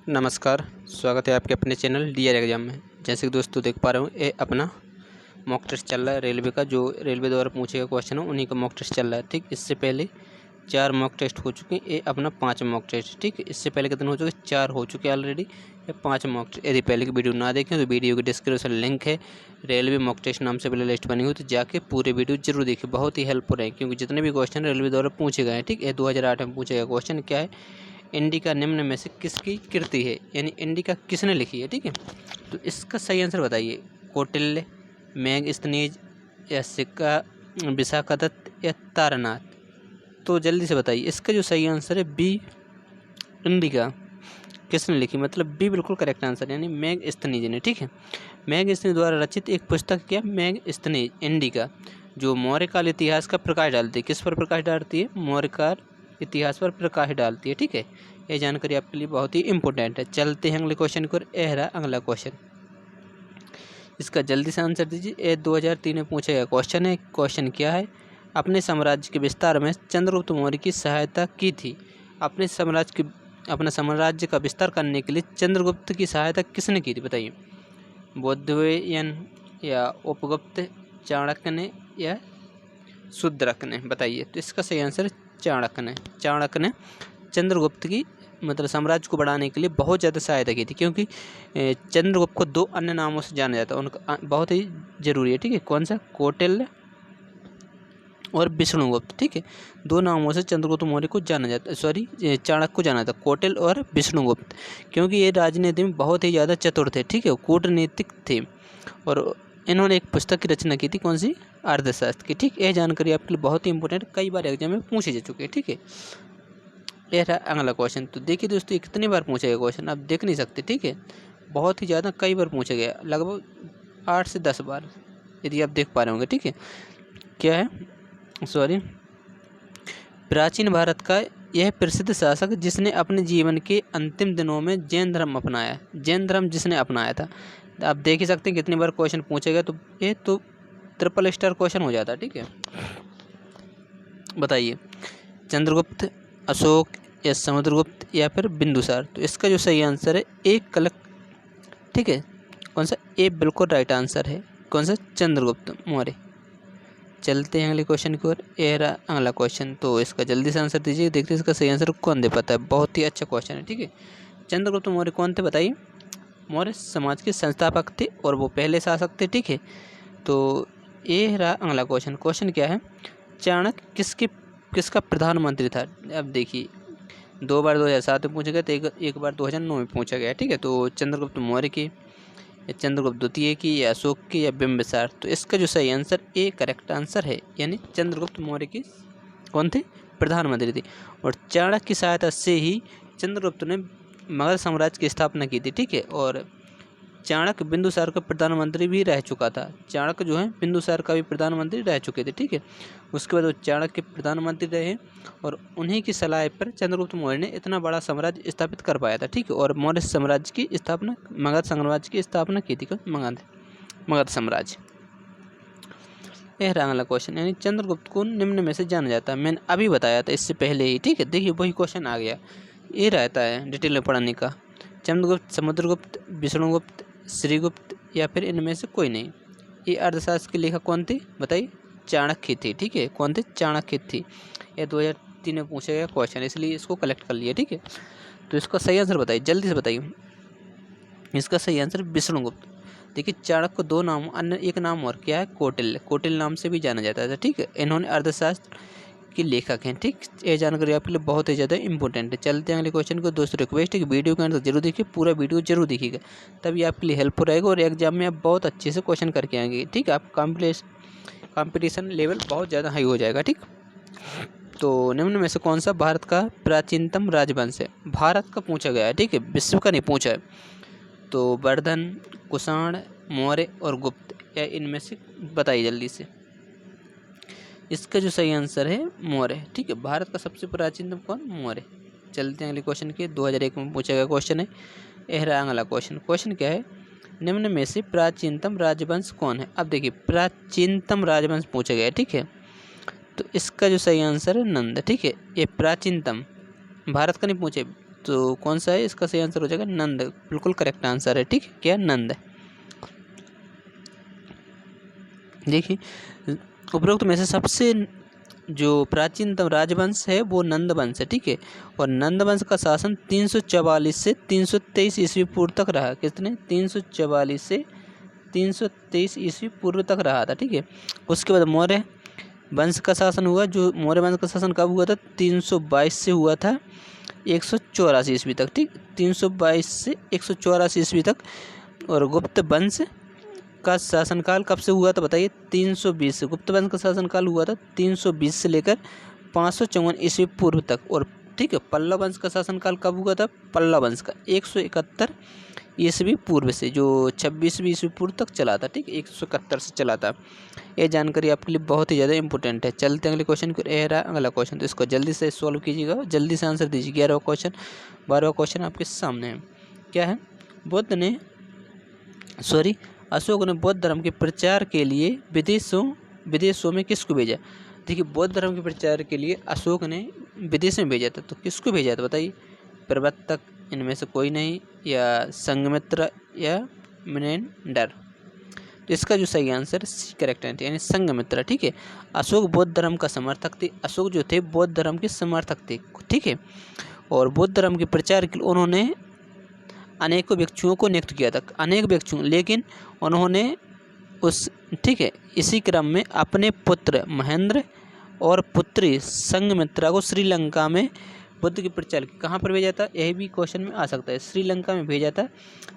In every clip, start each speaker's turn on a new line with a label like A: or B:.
A: नमस्कार, स्वागत है आपके अपने चैनल डीआर एग्जाम में। जैसे कि दोस्तों देख पा रहे हो, ये अपना मॉक टेस्ट चल रहा है रेलवे का। जो रेलवे द्वारा पूछे गए क्वेश्चन है उन्हीं का मॉक टेस्ट चल रहा है। ठीक, इससे पहले 4 मॉक टेस्ट हो चुके हैं, ये अपना 5 मॉक टेस्ट। ठीक, इससे पहले कितने हो चुके? 4 हो चुके हैं ऑलरेडी, ये 5 मॉक टेस्ट। यदि पहले की वीडियो ना देखें तो वीडियो की डिस्क्रिप्शन लिंक है, रेलवे मॉक टेस्ट नाम से प्ले लिस्ट बनी हुई, तो जाके पूरे वीडियो जरूर देखिए, बहुत ही हेल्पफुल है। क्योंकि जितने भी क्वेश्चन रेलवे द्वारा पूछे गए हैं, ठीक है, 2008 में पूछे गए क्वेश्चन क्या है, इंडिका निम्न में से किसकी कृति है, यानी इंडिका किसने लिखी है। ठीक है, तो इसका सही आंसर बताइए। कौटिल्य, मेगस्थनीज या सिक्का, विशाखादत्त या तारानाथ? तो जल्दी से बताइए। इसका जो सही आंसर है बी, इंडिका किसने लिखी, मतलब बी बिल्कुल करेक्ट आंसर, यानी मेगस्थनीज ने। ठीक है, मेगस्थनीज द्वारा रचित एक पुस्तक क्या, मेगस्थनीज इंडिका, जो मौर्यकाल इतिहास का प्रकाश डालती है। किस पर प्रकाश डालती है? मौर्यकाल इतिहास पर प्रकाश डालती है। ठीक है, ये जानकारी आपके लिए बहुत ही इंपॉर्टेंट है। चलते हैं अगले क्वेश्चन को। यह रहा अगला क्वेश्चन, इसका जल्दी से आंसर दीजिए। ये 2003 में पूछा गया क्वेश्चन है। क्वेश्चन क्या है? अपने साम्राज्य के विस्तार में चंद्रगुप्त मौर्य की सहायता की थी। अपने साम्राज्य का विस्तार करने के लिए चंद्रगुप्त की सहायता किसने की थी, बताइए। बौद्धयन या उपगुप्त, चाणक्य ने या शूद्रक ने? बताइए। तो इसका सही आंसर चाणक्य ने। चाणक्य ने चंद्रगुप्त की मतलब साम्राज्य को बढ़ाने के लिए बहुत ज़्यादा सहायता की थी। क्योंकि चंद्रगुप्त को 2 अन्य नामों से जाना जाता है, उनका बहुत ही जरूरी है। ठीक है, कौन सा? कौटिल्य और विष्णुगुप्त। ठीक है, 2 नामों से चंद्रगुप्त मौर्य को जाना जाता है, सॉरी चाणक्य को जाना जाता है, कौटिल्य और विष्णुगुप्त। क्योंकि ये राजनीति में बहुत ही ज़्यादा चतुर थे। ठीक है, कूटनीतिक थे, और इन्होंने एक पुस्तक की रचना की थी, कौन सी? अर्थशास्त्र की। ठीक, यह जानकारी आपके लिए बहुत ही इंपॉर्टेंट, कई बार एग्जाम में पूछे जा चुके हैं। ठीक है, यह रहा अगला क्वेश्चन। तो देखिए दोस्तों, ये कितनी बार पूछा गया क्वेश्चन आप देख नहीं सकते। ठीक है, बहुत ही ज़्यादा, कई बार पूछा गया, लगभग 8 से 10 बार, यदि आप देख पा रहे होंगे। ठीक है, क्या है, सॉरी, प्राचीन भारत का यह प्रसिद्ध शासक जिसने अपने जीवन के अंतिम दिनों में जैन धर्म अपनाया, जैन धर्म जिसने अपनाया था। आप देख ही सकते हैं कितनी बार क्वेश्चन पूछे गए, तो ये तो ट्रिपल स्टार क्वेश्चन हो जाता है। ठीक है, बताइए। चंद्रगुप्त, अशोक या समुद्रगुप्त या फिर बिंदुसार? तो इसका जो सही आंसर है एकलक। ठीक है, कौन सा? ए बिल्कुल राइट आंसर है। कौन सा? चंद्रगुप्त मौर्य। चलते हैं अगले क्वेश्चन की ओर। ये रहा अगला क्वेश्चन, तो इसका जल्दी से आंसर दीजिए। देखते हैं इसका सही आंसर कौन दे पाता है। बहुत ही अच्छा क्वेश्चन है। ठीक है, चंद्रगुप्त मौर्य कौन थे, बताइए। मौर्य समाज के संस्थापक थे और वो पहले शासक थे। ठीक है, तो ये रहा अगला क्वेश्चन। क्वेश्चन क्या है? चाणक्य किसका प्रधानमंत्री था? अब देखिए, 2 बार 2007 में पूछा गया, तो एक बार 2009 में पूछा गया। ठीक है, तो चंद्रगुप्त मौर्य की या चंद्रगुप्त द्वितीय की या अशोक की या बिंबिसार? तो इसका जो सही आंसर ए करेक्ट आंसर है, यानी चंद्रगुप्त मौर्य की कौन थे? प्रधानमंत्री थे। और चाणक्य की सहायता से ही चंद्रगुप्त ने मगध साम्राज्य की स्थापना की थी। ठीक है, और चाणक्य बिंदुसार का प्रधानमंत्री भी रह चुका था। चाणक्य जो है बिंदुसार का भी प्रधानमंत्री रह चुके थे। ठीक है, उसके बाद वो चाणक्य प्रधानमंत्री रहे, और उन्हीं की सलाह पर चंद्रगुप्त मौर्य ने इतना बड़ा साम्राज्य स्थापित कर पाया था। ठीक है, और मौर्य साम्राज्य की स्थापना, मगध साम्राज्य की स्थापना की थी। मगध साम्राज्य। यह रहा अगला क्वेश्चन, यानी चंद्रगुप्त को निम्न में से जाना जाता है। मैंने अभी बताया था इससे पहले ही। ठीक है, देखिए वही क्वेश्चन आ गया। ये रहता है डिटेल में पढ़ने का। चंद्रगुप्त, समुद्रगुप्त, विष्णुगुप्त, श्रीगुप्त या फिर इनमें से कोई नहीं? ये अर्थशास्त्र के लेखक कौन थे, बताइए। चाणक्य थी। ठीक है, कौन थे? चाणक्य थी। यह 2003 में पूछा गया क्वेश्चन, इसलिए इसको कलेक्ट कर लिया। ठीक है, तो इसका सही आंसर बताइए, जल्दी से बताइए। इसका सही आंसर विष्णुगुप्त। देखिए, चाणक्य को 2 नाम, अन्य एक नाम और क्या है? कौटिल्य। कौटिल्य नाम से भी जाना जाता था। ठीक है, इन्होंने अर्थशास्त्र के लेखक हैं। ठीक, ये जानकारी आपके लिए बहुत ही ज़्यादा इंपॉर्टेंट है। चलते हैं अगले क्वेश्चन को। दोस्तों रिक्वेस्ट है कि वीडियो के अंदर जरूर देखिए, पूरा वीडियो जरूर देखिएगा, तभी आपके लिए हेल्पफुल रहेगा और एग्जाम में आप बहुत अच्छे से क्वेश्चन करके आएंगे। ठीक है, आप कॉम्पिटिशन लेवल बहुत ज़्यादा हाई हो जाएगा। ठीक, तो निम्न में से कौन सा भारत का प्राचीनतम राजवंश है? भारत का पूछा गया है। ठीक है, विश्व का नहीं पूछा है। तो वर्धन, कुषाण, मौर्य और गुप्त, या इनमें से बताइए जल्दी से। इसका जो सही आंसर है मौर्य। ठीक है, भारत का सबसे प्राचीनतम कौन? मौर्य। चलते हैं अगले क्वेश्चन के। 2001 में पूछा गया क्वेश्चन है। यह रहा अगला क्वेश्चन। क्वेश्चन क्या है? निम्न में से प्राचीनतम राजवंश कौन है? अब देखिए, प्राचीनतम राजवंश पूछा गया है। ठीक है, तो इसका जो सही आंसर है नंद। ठीक है, ये प्राचीनतम, भारत का नहीं पूछे, तो कौन सा है इसका सही आंसर हो जाएगा नंद, बिल्कुल करेक्ट आंसर है। ठीक है, क्या नंद है। देखिए उपरोक्त में से सबसे जो प्राचीनतम राजवंश है वो नंद वंश है। ठीक है, और नंद वंश का शासन 344 से 323 ईस्वी पूर्व तक रहा। कितने? 344 से 323 ईस्वी पूर्व तक रहा था। ठीक है, उसके बाद मौर्य वंश का शासन हुआ। जो मौर्य वंश का शासन कब हुआ था? 322 से हुआ था 184 ईस्वी तक। ठीक, 322 से 184 ईस्वी तक। और गुप्त वंश का शासनकाल कब से हुआ था बताइए? 320 से। गुप्त वंश का शासनकाल हुआ था 320 से लेकर 554 ईस्वी पूर्व तक। और ठीक है, पल्लव वंश का शासनकाल कब हुआ था? पल्लव वंश का 171 ईस्वी पूर्व से, जो 26वीं ईस्वी पूर्व तक चला था। ठीक, 171 से चला था। ये जानकारी आपके लिए बहुत ही ज़्यादा इंपॉर्टेंट है। चलते अगले क्वेश्चन को। यह रहा अगला क्वेश्चन, तो इसको जल्दी से सॉल्व कीजिएगा, जल्दी से आंसर दीजिए। 11वां क्वेश्चन, 12वां क्वेश्चन आपके सामने है। क्या है? अशोक ने बौद्ध धर्म के प्रचार के लिए विदेशों में किसको भेजा? देखिए, बौद्ध धर्म के प्रचार के लिए अशोक ने विदेश में भेजा था, तो किसको भेजा था बताइए? प्रवर्तक, इनमें से कोई नहीं, या संघमित्र, या मिनेंडर। तो इसका जो सही आंसर करेक्ट है, यानी संघमित्र। ठीक है, अशोक बौद्ध धर्म का समर्थक थे। अशोक जो थे बौद्ध धर्म के समर्थक थे। ठीक है, और बौद्ध धर्म के प्रचार के लिए उन्होंने अनेकों भिक्षुओं को नियुक्त किया था, अनेक भिक्षुओं, लेकिन उन्होंने ठीक है, इसी क्रम में अपने पुत्र महेंद्र और पुत्री संघमित्रा को श्रीलंका में बुद्ध के प्रचार के कहाँ पर भेजा था? यही भी क्वेश्चन में आ सकता है। श्रीलंका में भेजा था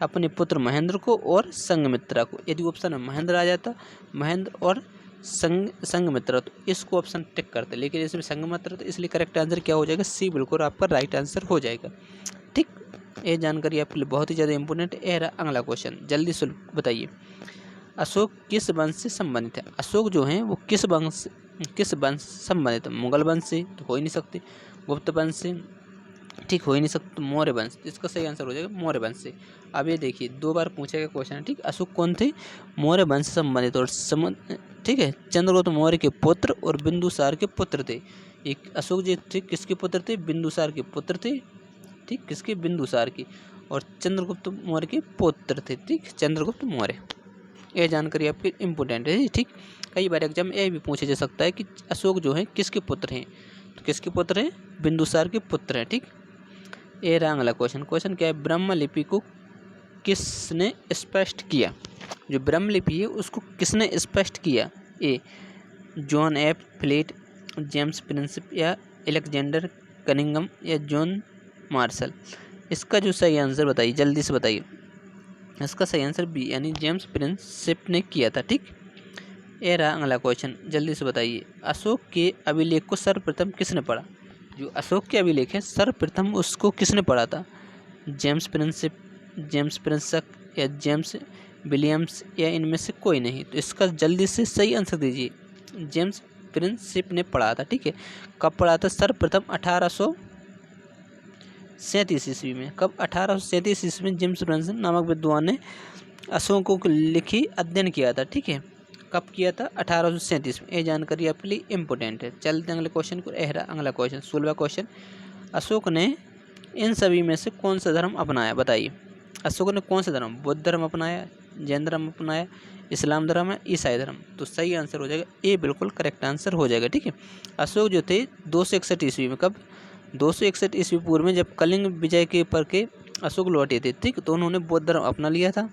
A: अपने पुत्र महेंद्र को और संघमित्रा को। यदि ऑप्शन में महेंद्र आ जाता, महेंद्र और संघमित्रा, तो इसको ऑप्शन टिक करते, लेकिन इसमें संघमित्रा, तो इसलिए करेक्ट आंसर क्या हो जाएगा? सी बिल्कुल आपका राइट आंसर हो जाएगा। ठीक, ये जानकारी आपके लिए बहुत ही ज़्यादा इंपॉर्टेंट है। यह रहा अगला क्वेश्चन, जल्दी से बताइए। अशोक किस वंश से संबंधित है? अशोक जो हैं वो किस वंश से संबंधित है? मुगल वंश से तो हो ही नहीं सकते, गुप्त वंश से ठीक हो ही नहीं सकता, मौर्य वंश। तो इसका सही आंसर हो जाएगा मौर्य वंश से। अब ये देखिए 2 बार पूछा गया क्वेश्चन है। ठीक, अशोक कौन थे? मौर्य वंश से संबंधित। और ठीक है, चंद्रगुप्त मौर्य के पुत्र और बिंदुसार के पुत्र थे। एक अशोक जी थे किसके पुत्र थे? बिंदुसार के पुत्र थे। ठीक, किसके? बिंदुसार की। और चंद्रगुप्त मौर्य के पुत्र थे। ठीक, चंद्रगुप्त मौर्य। यह जानकारी आपकी इंपॉर्टेंट है। ठीक, कई बार एग्जाम में यह भी पूछा जा सकता है कि अशोक जो है किसके पुत्र हैं? तो किसके पुत्र हैं? बिंदुसार के पुत्र हैं। ठीक, ये रहा अगला क्वेश्चन। क्वेश्चन क्या है? ब्रह्मलिपि को किसने स्पष्ट किया? जो ब्रह्मलिपि है उसको किसने स्पष्ट किया? A John F Fleet, James Prinsep, या एलेक्जेंडर कनिंगम, या जॉन मार्शल। इसका जो सही आंसर बताइए, जल्दी से बताइए। इसका सही आंसर बी, यानी जेम्स प्रिंसिप ने किया था। ठीक, ये रहा अगला क्वेश्चन, जल्दी से बताइए। अशोक के अभिलेख को सर्वप्रथम किसने पढ़ा? जो अशोक के अभिलेख है सर्वप्रथम उसको किसने पढ़ा था? जेम्स प्रिंसिप, जेम्स प्रिंसक, या जेम्स विलियम्स, या इनमें से कोई नहीं। तो इसका जल्दी से सही आंसर दीजिए। जेम्स प्रिंसिप ने पढ़ा था। ठीक है, कब पढ़ा था? सर्वप्रथम 1837 ईस्वी में। कब? 1837 ईस्वी में जेम्स प्रिंसिप नामक विद्वान ने अशोकों को लिखी अध्ययन किया था। ठीक है, कब किया था? 1837 में। ये जानकारी आपके लिए इंपॉर्टेंट है। चलते अगले क्वेश्चन को। अगला क्वेश्चन 16वां क्वेश्चन। अशोक ने इन सभी में से कौन सा धर्म अपनाया? बताइए। अशोक ने कौन सा धर्म? बुद्ध धर्म अपनाया, जैन धर्म अपनाया, इस्लाम धर्म, है ईसाई धर्म। तो सही आंसर हो जाएगा ए, बिल्कुल करेक्ट आंसर हो जाएगा। ठीक है, अशोक जो थे 261 ईस्वी में, कब? 261 ईस्वी पूर्व में, जब कलिंग विजय के पर के अशोक लौटे थे। ठीक, तो उन्होंने बौद्ध धर्म अपना लिया था।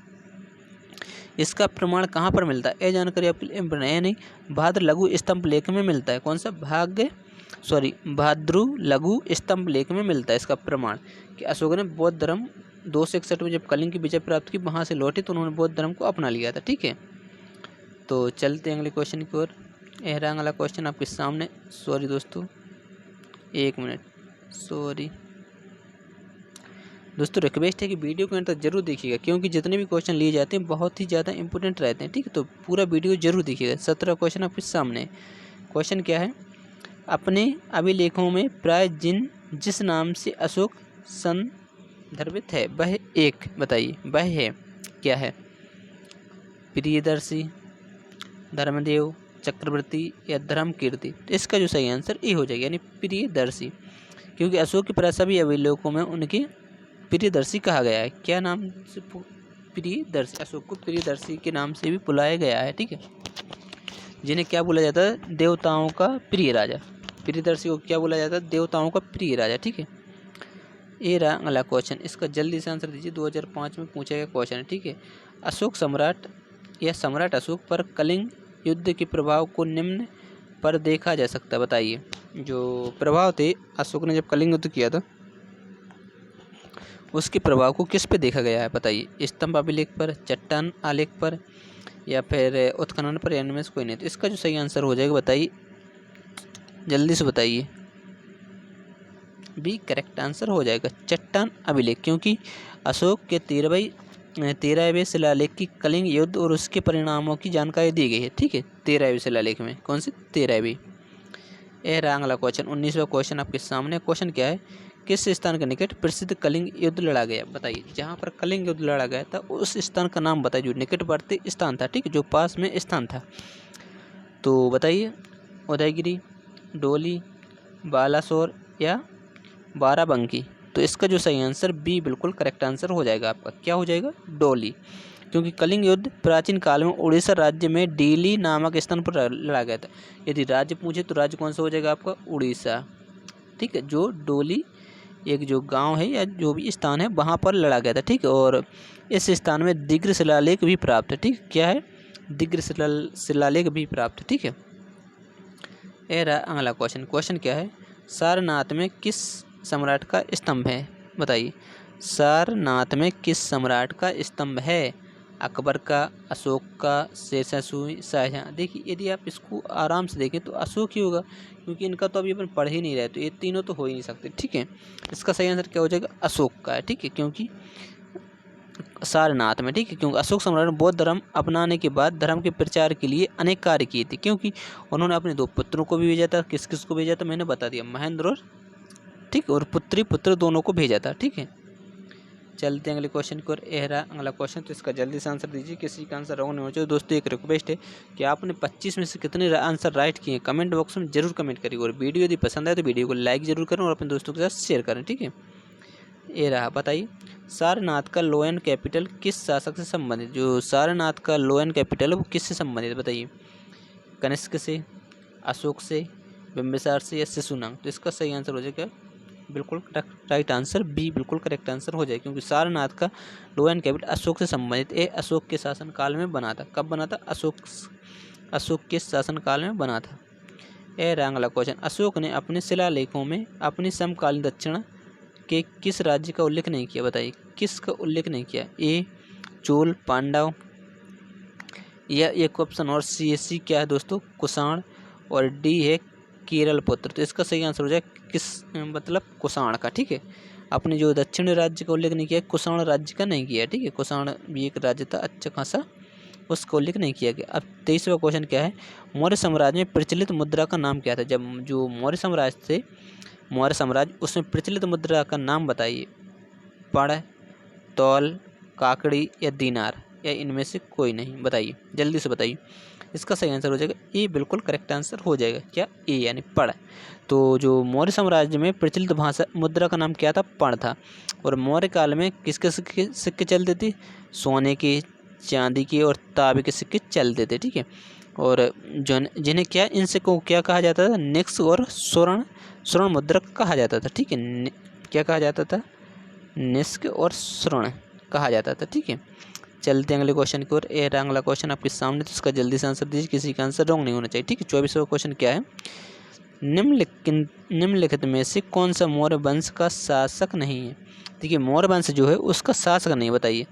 A: इसका प्रमाण कहाँ पर मिलता है? यह जानकारी आपके लिए इम्पोर्टेंट है। नहीं, भाद्र लघु स्तंभ लेख में मिलता है। कौन सा? भाद्रु लघु स्तंभ लेख में मिलता है इसका प्रमाण, कि अशोक ने बौद्ध धर्म 261 में जब कलिंग की विजय प्राप्त की, वहाँ से लौटे तो उन्होंने बौद्ध धर्म को अपना लिया था। ठीक है, तो चलते हैं अगले क्वेश्चन की ओर। यह रहा अगला क्वेश्चन आपके सामने। सॉरी दोस्तों, 1 मिनट, सॉरी दोस्तों, रिक्वेस्ट है कि वीडियो को अंत तक जरूर देखिएगा, क्योंकि जितने भी क्वेश्चन लिए जाते हैं बहुत ही ज़्यादा इंपॉर्टेंट रहते हैं। ठीक है, तो पूरा वीडियो जरूर देखिएगा। 17वां क्वेश्चन आपके सामने। क्वेश्चन क्या है? अपने अभिलेखों में प्राय जिस नाम से अशोक संदर्भित है वह एक बताइए, वह है क्या है? प्रियदर्शी, धर्मदेव, चक्रवर्ती, या धर्मकीर्ति। तो इसका जो सही आंसर ए हो जाएगा, यानी प्रियदर्शी। क्योंकि अशोक के प्राय सभी अभिलेखों में उनके प्रियदर्शी कहा गया है। क्या नाम से? प्रियदर्शी। अशोक को प्रियदर्शी के नाम से भी बुलाया गया है, ठीक है, जिन्हें क्या बोला जाता है? देवताओं का प्रिय राजा। प्रियदर्शी को क्या बोला जाता है? देवताओं का प्रिय राजा, ठीक है। ये रहा अगला क्वेश्चन, इसका जल्दी से आंसर दीजिए। 2005 में पूछा गया क्वेश्चन है, ठीक है। अशोक सम्राट या सम्राट अशोक पर कलिंग युद्ध के प्रभाव को निम्न पर देखा जा सकता है। बताइए, जो प्रभाव थे अशोक ने जब कलिंग युद्ध किया था, उसके प्रभाव को किस पे देखा गया है? बताइए, स्तंभ अभिलेख पर, चट्टान आलेख पर, या फिर उत्खनन पर, या इनमें से कोई नहीं। तो इसका जो सही आंसर हो जाएगा, बताइए, जल्दी से बताइए। बी करेक्ट आंसर हो जाएगा, चट्टान अभिलेख, क्योंकि अशोक के 13वें शिलालेख की कलिंग युद्ध और उसके परिणामों की जानकारी दी गई है, ठीक है। 13वें शिलालेख में कौन से? 13वें। यह रहा अगला क्वेश्चन, 19वां क्वेश्चन आपके सामने। क्वेश्चन क्या है? किस स्थान के निकट प्रसिद्ध कलिंग युद्ध लड़ा गया? बताइए, जहाँ पर कलिंग युद्ध लड़ा गया था उस स्थान का नाम बताइए, जो निकटवर्ती स्थान था, ठीक है, जो पास में स्थान था। तो बताइए, उदयगिरी, डोली, बालासोर या बाराबंकी। तो इसका जो सही आंसर बी बिल्कुल करेक्ट आंसर हो जाएगा आपका। क्या हो जाएगा? डोली, क्योंकि कलिंग युद्ध प्राचीन काल में उड़ीसा राज्य में डीली नामक स्थान पर लड़ा गया था। यदि राज्य पूछे तो राज्य कौन सा हो जाएगा आपका? उड़ीसा, ठीक है। जो डोली एक जो गांव है या जो भी स्थान है वहाँ पर लड़ा गया था, ठीक है। और इस स्थान में दिग्र शिलालेख भी प्राप्त है, ठीक। क्या है? दिग्र शिलालेख भी प्राप्त है, ठीक है। यह रहा अगला क्वेश्चन। क्वेश्चन क्या है? सारनाथ में किस सम्राट का स्तंभ है? बताइए, सारनाथ में किस सम्राट का स्तंभ है? अकबर का, अशोक का, शेरशाह सूरी, शाहजहाँ। देखिए, यदि आप इसको आराम से देखें तो अशोक ही होगा, क्योंकि इनका तो अभी अपन पढ़ ही नहीं रहे, तो ये तीनों तो हो ही नहीं सकते, ठीक है। इसका सही आंसर क्या हो जाएगा? अशोक का है, ठीक है, क्योंकि सारनाथ में, ठीक है। क्योंकि अशोक सम्राट ने बौद्ध धर्म अपनाने के बाद धर्म के प्रचार के लिए अनेक कार्य किए थे, क्योंकि उन्होंने अपने 2 पुत्रों को भी भेजा था। किस किस को भेजा था? मैंने बता दिया, महेंद्र और, ठीक, और पुत्र दोनों को भेजा था, ठीक है। चलते हैं अगले क्वेश्चन की ओर। रहा अगला क्वेश्चन, तो इसका जल्दी से आंसर दीजिए। किसी का आंसर रॉन्ग नहीं हो चाहिए। दोस्तों, एक रिक्वेस्ट है कि आपने 25 में से कितने आंसर राइट किए कमेंट बॉक्स में जरूर कमेंट करिए, और वीडियो यदि पसंद आए तो वीडियो को लाइक जरूर करें और अपने दोस्तों के साथ शेयर करें, ठीक है। ये रहा, बताइए, सारनाथ का लोयन कैपिटल किस शासक से संबंधित? जो सारनाथ का लोयन कैपिटल है वो किससे संबंधित है? बताइए, कनिष्क से, अशोक से, बिम्बिसार से, या शिशुनाग। तो इसका सही आंसर हो जाएगा बिल्कुल राइट आंसर बी बिल्कुल करेक्ट आंसर हो जाए, क्योंकि सारनाथ का लोयन कैपिटल अशोक से संबंधित है। अशोक के शासनकाल में बना था। कब बना था? अशोक के शासनकाल में बना था। अगला क्वेश्चन, अशोक ने अपने शिलालेखों में अपनी समकालीन दक्षिण के किस राज्य का उल्लेख नहीं किया? बताइए, किसका उल्लेख नहीं किया? ए चोल, पांडव, या एक ऑप्शन और सी क्या है दोस्तों? कुषाण, और डी है केरल पुत्र। तो इसका सही आंसर हो जाए किस, मतलब कुषाण का, ठीक है। अपने जो दक्षिण राज्य का उल्लेख नहीं किया, कुषाण राज्य का नहीं किया, ठीक है। कुषाण भी एक राज्य था अच्छा खासा, उसका उल्लेख नहीं किया गया। अब 23वां क्वेश्चन क्या है? मौर्य साम्राज्य में प्रचलित मुद्रा का नाम क्या था? जब जो मौर्य साम्राज्य थे, मौर्य साम्राज्य, उसमें प्रचलित मुद्रा का नाम बताइए। पड़, तौल, काकड़ी, या दीनार, या इनमें से कोई नहीं? बताइए, जल्दी से बताइए। इसका सही आंसर हो जाएगा ए बिल्कुल करेक्ट आंसर हो जाएगा। क्या? ए यानी पड़। तो जो मौर्य साम्राज्य में प्रचलित भाषा मुद्रा का नाम क्या था? पड़ था। और मौर्य काल में किसके सिक्के चलते थे? सोने के, चांदी के और तांबे के सिक्के चलते थे, ठीक है। और जिन्हें क्या, इन सिक्कों को क्या कहा जाता था? निक्स और स्वर्ण मुद्रा कहा जाता था, ठीक है। क्या कहा जाता था? निष्क और स्वर्ण कहा जाता था, ठीक है। चलते हैं अगले क्वेश्चन की ओर। ये अगला क्वेश्चन आपके सामने, तो इसका जल्दी से आंसर दीजिए। किसी का आंसर रॉन्ग नहीं होना चाहिए, ठीक है। 24वां क्वेश्चन क्या है? निम्नलिखित में से कौन सा मौर्य वंश का शासक नहीं है? देखिए, मौर्य वंश जो है उसका शासक नहीं, बताइए।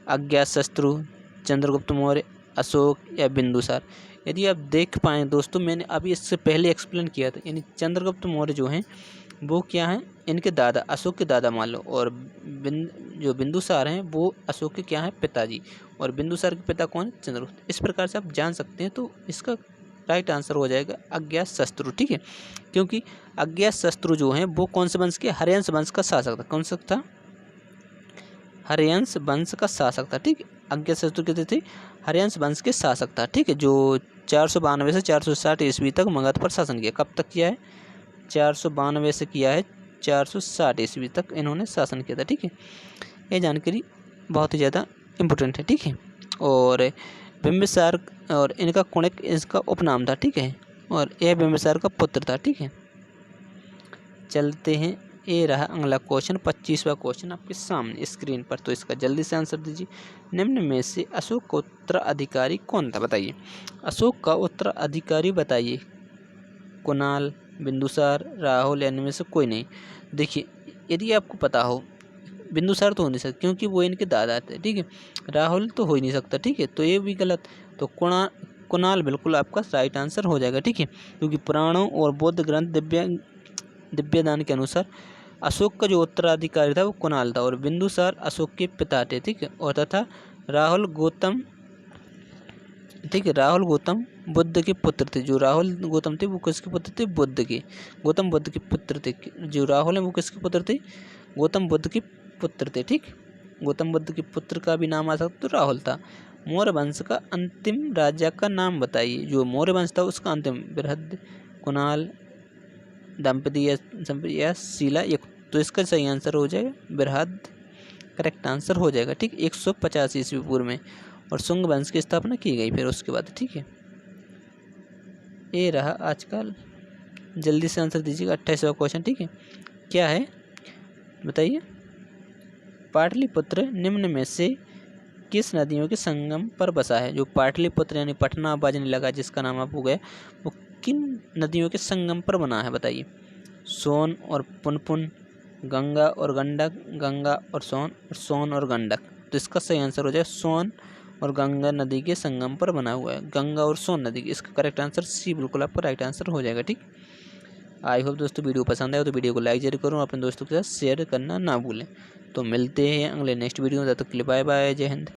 A: अज्ञातशत्रु, चंद्रगुप्त मौर्य, अशोक, या बिंदुसार। यदि आप देख पाएँ दोस्तों, मैंने अभी इससे पहले एक्सप्लेन किया था, यानी चंद्रगुप्त मौर्य जो हैं वो क्या हैं? इनके दादा, अशोक के दादा मान लो। और जो बिंदुसार हैं वो अशोक के क्या हैं? पिताजी। और बिंदुसार के पिता कौन है? चंद्रगुप्त। इस प्रकार से आप जान सकते हैं। तो इसका राइट आंसर हो जाएगा अज्ञातशत्रु, ठीक है। क्योंकि अज्ञातशत्रु जो हैं वो कौन से वंश के? हर्यंश वंश का शासक था। कौन सा था? हर्यंश वंश का शासक था, ठीक है। अज्ञातशत्रु कितने थे? हर्यंश वंश के शासक था, ठीक है। जो 492 से 460 ईस्वी तक मगध पर शासन किया। कब तक किया है? 492 से किया है 460 ईस्वी तक इन्होंने शासन किया था। ठीक है, ये जानकारी बहुत ही ज़्यादा इम्पोर्टेंट है। ठीक है, और बिम्बिसार और इनका कुणिक इसका उपनाम था। ठीक है, और यह बिम्बिसार का पुत्र था। ठीक है, चलते हैं। ये रहा अगला क्वेश्चन, 25वां क्वेश्चन आपके सामने स्क्रीन पर। तो इसका जल्दी से आंसर दीजिए। निम्न में से अशोक का उत्तराधिकारी कौन था? बताइए। अशोक का उत्तराधिकारी बताइए। कुणाल, बिंदुसार, राहुल, या इनमें से कोई नहीं। देखिए, यदि आपको पता हो, बिंदुसार तो हो नहीं सकता क्योंकि वो इनके दादा थे। ठीक है, राहुल तो हो ही नहीं सकता। ठीक है, तो ये भी गलत। तो कुणाल बिल्कुल आपका राइट आंसर हो जाएगा। ठीक है, क्योंकि पुराणों और बौद्ध ग्रंथ दिव्यदान के अनुसार अशोक का जो उत्तराधिकारी था वो कुणाल था, और बिंदुसार अशोक के पिता थे। ठीक है, और तथा राहुल गौतम, ठीक है, राहुल गौतम बुद्ध के पुत्र थे। जो राहुल गौतम थे वो किसके पुत्र थे? बुद्ध के। गौतम बुद्ध के पुत्र थे। जो राहुल है वो किसके पुत्र थे? गौतम बुद्ध के पुत्र थे। ठीक, गौतम बुद्ध के पुत्र का भी नाम आ सकता तो राहुल था। मौर्य वंश का अंतिम राजा का नाम बताइए। जो मौर्य वंश था उसका अंतिम, बृहद, कुणाल, दंपति या शीला। तो इसका सही आंसर हो जाएगा बृहद, करेक्ट आंसर हो जाएगा। ठीक, 150 ईस्वी पूर्व में, और शुंग वंश की स्थापना की गई फिर उसके बाद। ठीक है, ये रहा आजकल। जल्दी से आंसर दीजिएगा 28वां क्वेश्चन। ठीक है, क्या है बताइए। पाटलिपुत्र निम्न में से किस नदियों के संगम पर बसा है? जो पाटलिपुत्र यानी पटना बाजने लगा जिसका नाम आप हो गया, वो किन नदियों के संगम पर बना है? बताइए। सोन और पुनपुन, गंगा और गंडक, गंगा और सोन और गंडक। तो इसका सही आंसर हो जाए सोन और गंगा नदी के संगम पर बना हुआ है, गंगा और सोन नदी। इसका करेक्ट आंसर सी बिल्कुल आपका राइट आंसर हो जाएगा। ठीक, आई होप दोस्तों वीडियो पसंद आए तो वीडियो को लाइक जरूर करूँ, अपने दोस्तों के साथ शेयर करना ना भूलें। तो मिलते हैं अगले नेक्स्ट वीडियो में, तब तक के लिए बाय बाय, जय हिंद।